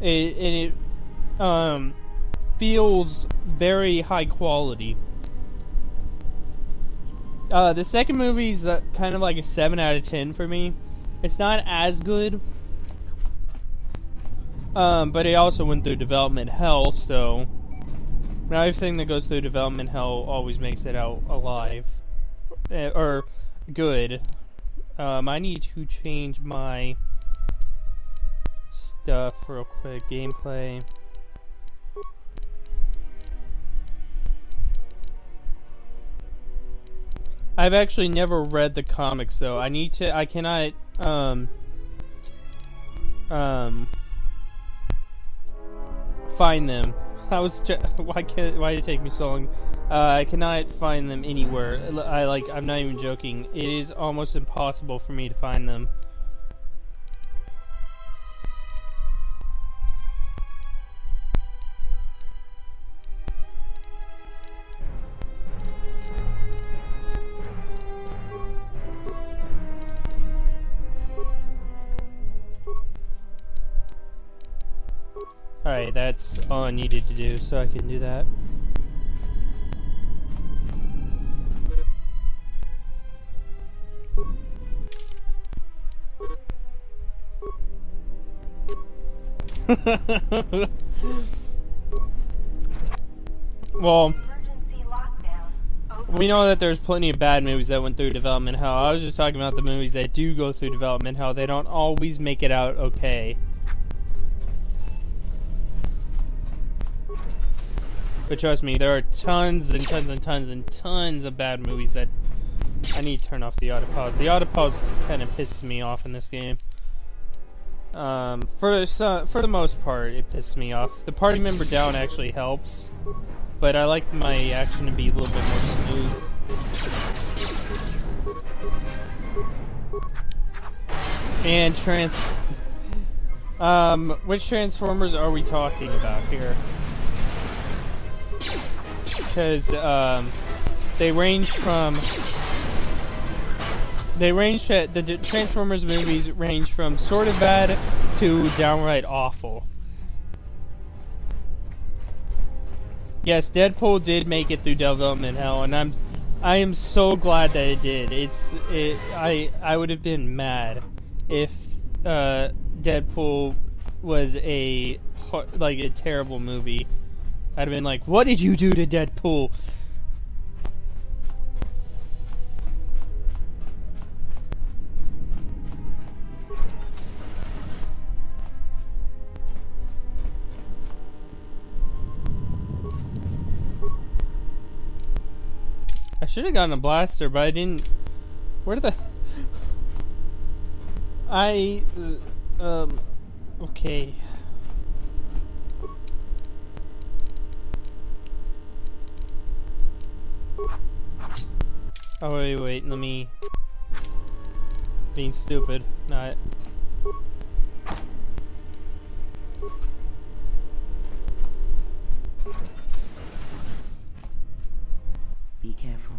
it feels very high quality. The second movie's kind of like a 7 out of 10 for me. It's not as good, but it also went through development hell, so not everything that goes through development hell always makes it out alive or good. I need to change my stuff real quick. Gameplay. I've actually never read the comics though. I cannot find them. Why did it take me so long? I cannot find them anywhere. I'm not even joking. It is almost impossible for me to find them. Alright, that's all I needed to do, so I can do that. Well, we know that there's plenty of bad movies that went through development hell. I was just talking about the movies that do go through development hell. They don't always make it out okay. But trust me, there are tons and tons and tons and tons of bad movies that I need to turn off the autopause. The autopause kind of pisses me off in this game. For the most part, it pisses me off. The party member down actually helps, but I like my action to be a little bit more smooth. And which Transformers are we talking about here? Because the Transformers movies range from sort of bad to downright awful. Yes, Deadpool did make it through development hell, and I am so glad that it did. I would have been mad if Deadpool was a terrible movie. I'd have been like, what did you do to Deadpool? I should have gotten a blaster, but I didn't. Where the... Okay. Oh, wait, let me... Being stupid, not... Be careful.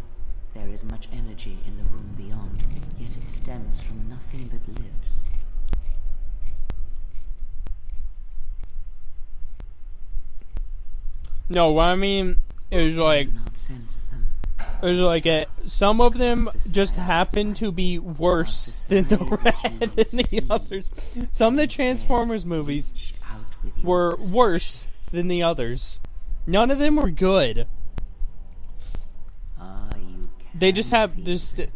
There is much energy in the room beyond, yet it stems from nothing that lives. No, what I mean is like... Do not sense them. It was like some of them just happen to be worse than the others. Some of the Transformers movies were worse than the others. None of them were good. They just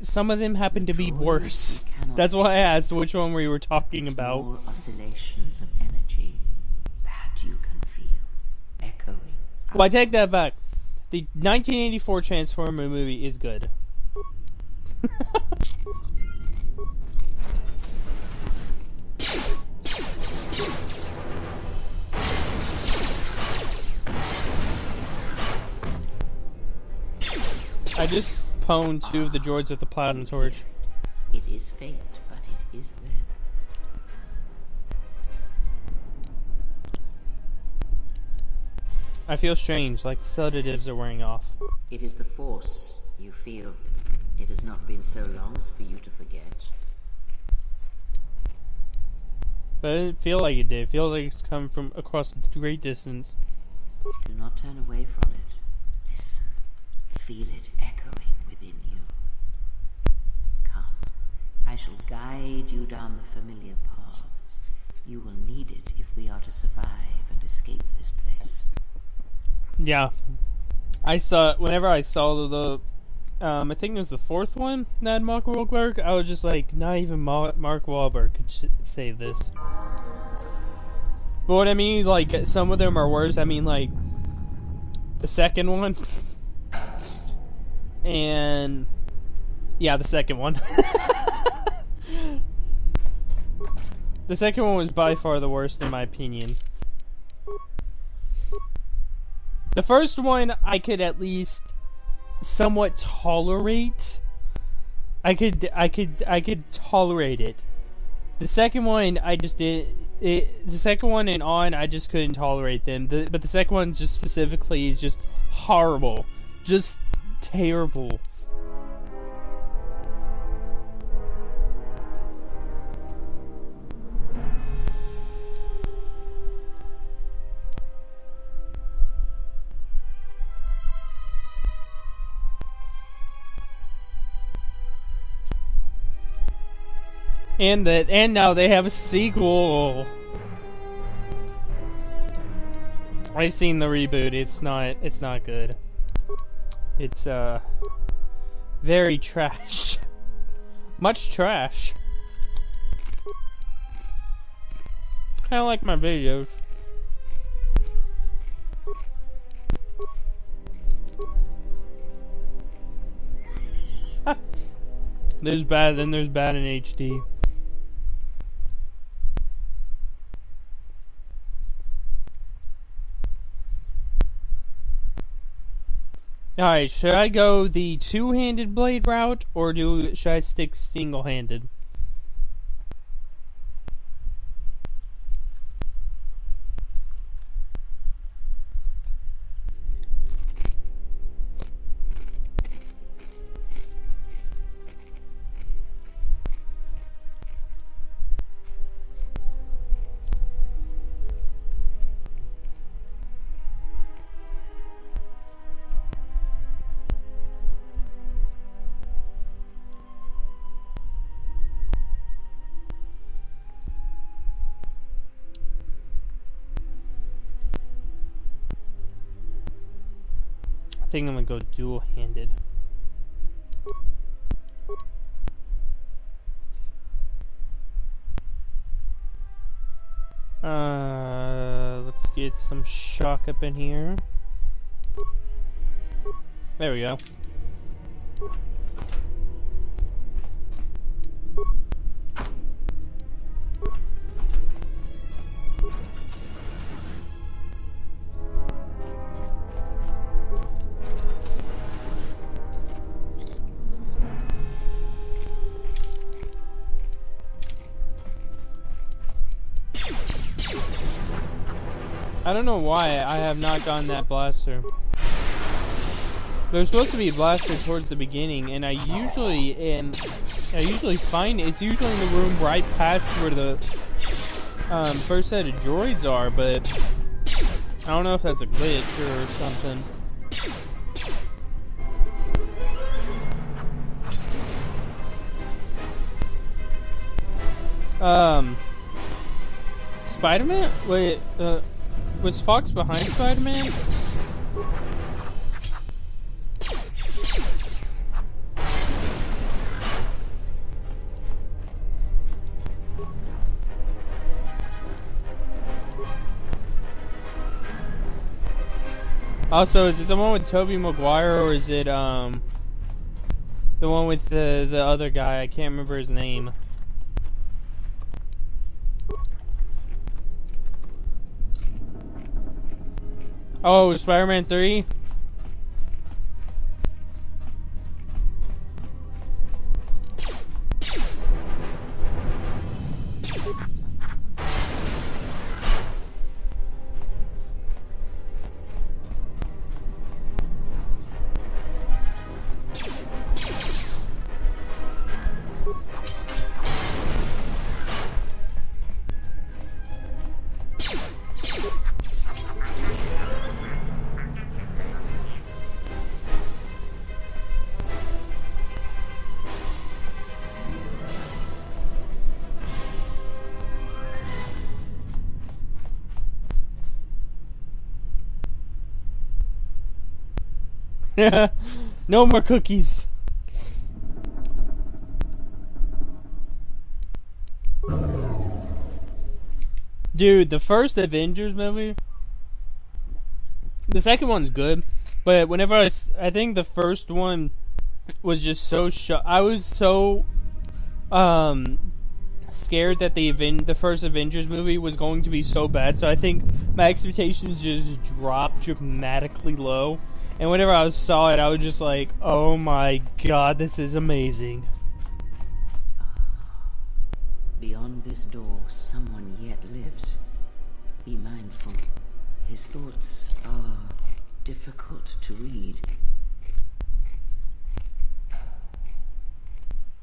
some of them happen to be worse. That's why I asked which one we were talking about. Small oscillations of energy that you can feel echoing. Well, I take that back. The 1984 Transformer movie is good. I just pwned 2 of the droids with the plasma torch. It is faint, but it is there. I feel strange, like the sedatives are wearing off. It is the Force you feel. It has not been so long for you to forget. But it didn't feel like it did. It feels like it's come from across a great distance. Do not turn away from it. Listen. Feel it echoing within you. Come. I shall guide you down the familiar paths. You will need it if we are to survive and escape this place. Yeah. Whenever I saw the I think it was the fourth one that had Mark Wahlberg, I was just like, not even Mark Wahlberg could save this. But what I mean is, like, some of them are worse. I mean, like, the second one. And, yeah, the second one. The second one was by far the worst, in my opinion. The first one, I could at least somewhat tolerate. I could tolerate it. The second one, I just did it. The second one and on, I just couldn't tolerate them. But the second one, just specifically, is just horrible, just terrible. And now they have a sequel. I've seen the reboot. It's not good. It's very trash. Much trash. Kinda like my videos. There's bad, then there's bad in HD. Alright, should I go the two-handed blade route, or should I stick single-handed? I think I'm gonna go dual-handed. Let's get some shock up in here. There we go. I don't know why I have not gotten that blaster. There's supposed to be a blaster towards the beginning, and I usually find it's usually in the room right past where the first set of droids are, but I don't know if that's a glitch or something. Spider-Man? Wait, was Fox behind Spider-Man? Also, is it the one with Tobey Maguire, or is it the one with the other guy? I can't remember his name. Oh, Spider-Man 3? No more cookies. Dude, the first Avengers movie, the second one's good, but whenever I think the first one was just so I was so scared that the first Avengers movie was going to be so bad, so I think my expectations just dropped dramatically low. And whenever I saw it, I was just like, "Oh my god, this is amazing." Beyond this door, someone yet lives. Be mindful. His thoughts are difficult to read.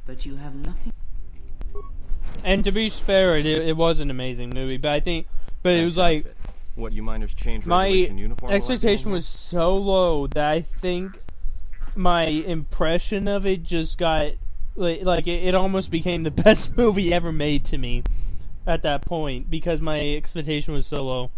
But you have nothing. And to be fair, it was an amazing movie, but it was like, what, you miners change my regulation uniform expectation was so low that I think my impression of it just got like it almost became the best movie ever made to me at that point because my expectation was so low.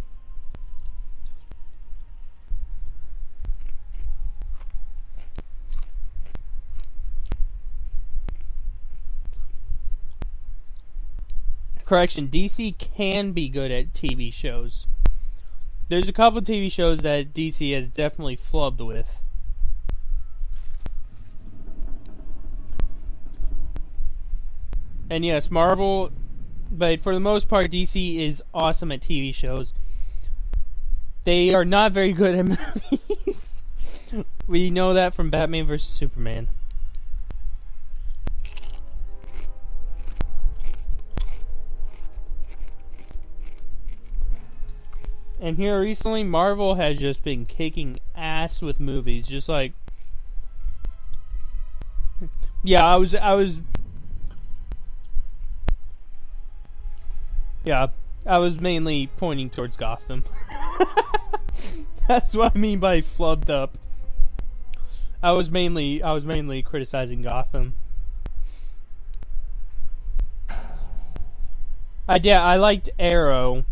Correction, DC can be good at TV shows. There's a couple TV shows that DC has definitely flubbed with. And yes, Marvel, but for the most part, DC is awesome at TV shows. They are not very good at movies. We know that from Batman vs. Superman. And here recently, Marvel has just been kicking ass with movies. Just like, yeah, I was mainly pointing towards Gotham. That's what I mean by flubbed up. I was mainly criticizing Gotham. I liked Arrow.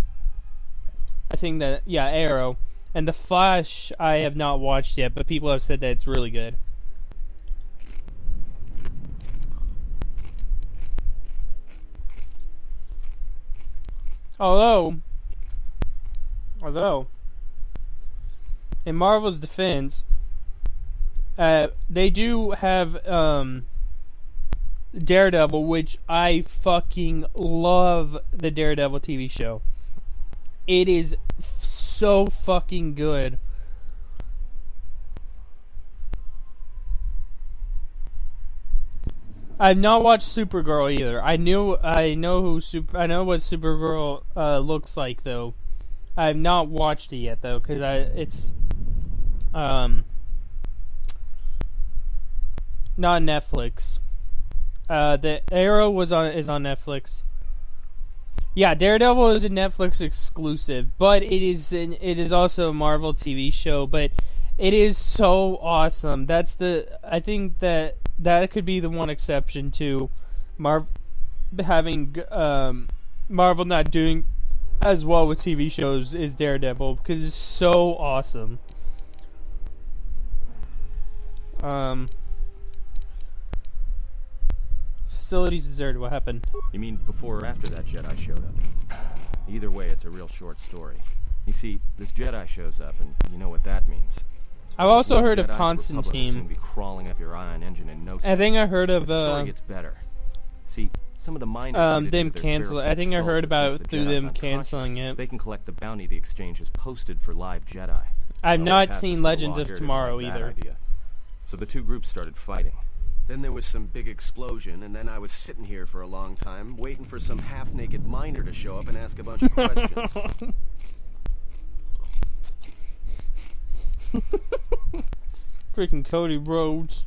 I think that, yeah, Arrow. And The Flash I have not watched yet, but people have said that it's really good. Although, in Marvel's defense, they do have Daredevil, which I fucking love the Daredevil TV show. It is so fucking good. I've not watched Supergirl either. I know what Supergirl looks like though. I've not watched it yet though, because it's not Netflix. The Arrow is on Netflix. Yeah, Daredevil is a Netflix exclusive, but it is also a Marvel TV show, but it is so awesome. I think that could be the one exception to Marvel not doing as well with TV shows is Daredevil, because it's so awesome. Facilities deserted. What happened? You mean before or after that Jedi showed up? Either way, it's a real short story. You see, this Jedi shows up, and you know what that means. I've also heard of Jedi, Constantine. will soon be crawling up your ion engine in no time. I think I heard of the story gets better. See, some of the miners them cancel. I think I heard about it through them canceling it. They can collect the bounty the exchange has posted for live Jedi. I've not seen Legends of Tomorrow either. So the two groups started fighting. Then there was some big explosion, and then I was sitting here for a long time, waiting for some half-naked miner to show up and ask a bunch of questions. Freaking Cody Rhodes.